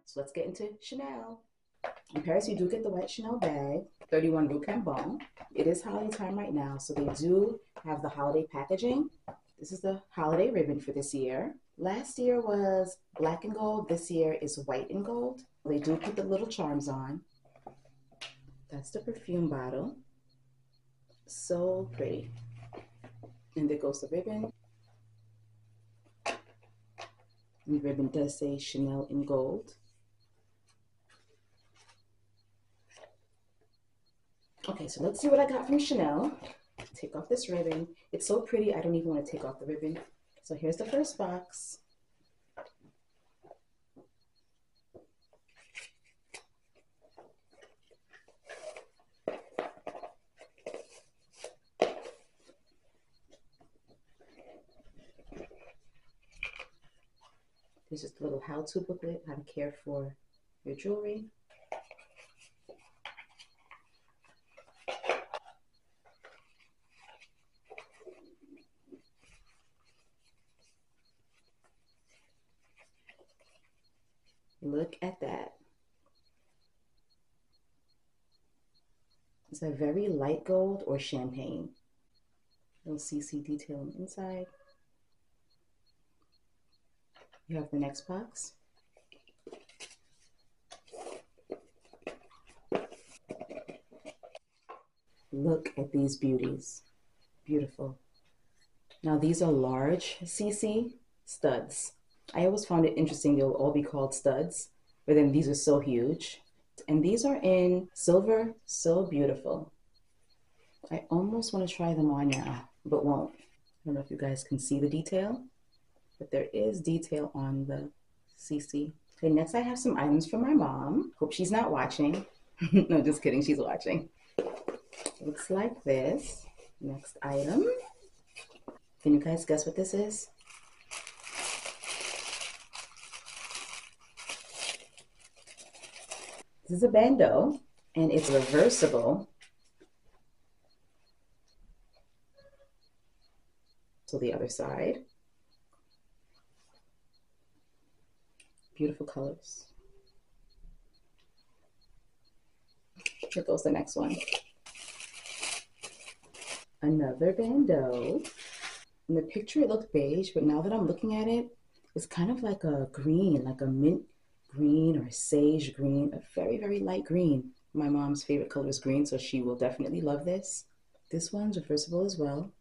So let's get into Chanel. In Paris, you do get the white Chanel bag, 31 Rue Cambon. It is holiday time right now, so they do have the holiday packaging. This is the holiday ribbon for this year. Last year was black and gold. This year is white and gold. They do put the little charms on. That's the perfume bottle. So pretty. And there goes the ribbon. And the ribbon does say Chanel in gold. Okay, so let's see what I got from Chanel. Take off this ribbon. It's so pretty, I don't even want to take off the ribbon. So here's the first box. There's just a little how-to booklet, how to care for your jewelry. Look at that. It's a very light gold or champagne. Little CC detail on the inside. You have the next box. Look at these beauties. Beautiful. Now these are large CC studs. I always found it interesting they'll all be called studs, but then these are so huge. And these are in silver, so beautiful. I almost want to try them on now, but won't. I don't know if you guys can see the detail, but there is detail on the CC. Okay, next I have some items from my mom. Hope she's not watching. No, just kidding, she's watching. Looks like this. Next item. Can you guys guess what this is? This is a bandeau, and it's reversible. So the other side. Beautiful colors. Here goes the next one. Another bandeau. In the picture it looked beige, but now that I'm looking at it, it's kind of like a green, like a mint green or sage green, a very, very light green. My mom's favorite color is green, so she will definitely love this. This one's reversible as well.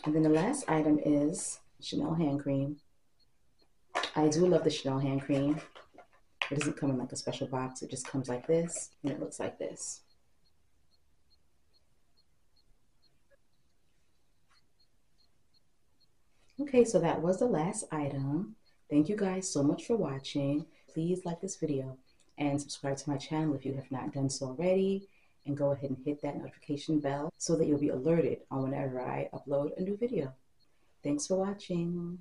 And then the last item is Chanel hand cream. I do love the Chanel hand cream. It doesn't come in like a special box. It just comes like this, and it looks like this. Okay, so that was the last item. Thank you guys so much for watching. Please like this video and subscribe to my channel if you have not done so already. And go ahead and hit that notification bell so that you'll be alerted on whenever I upload a new video. Thanks for watching.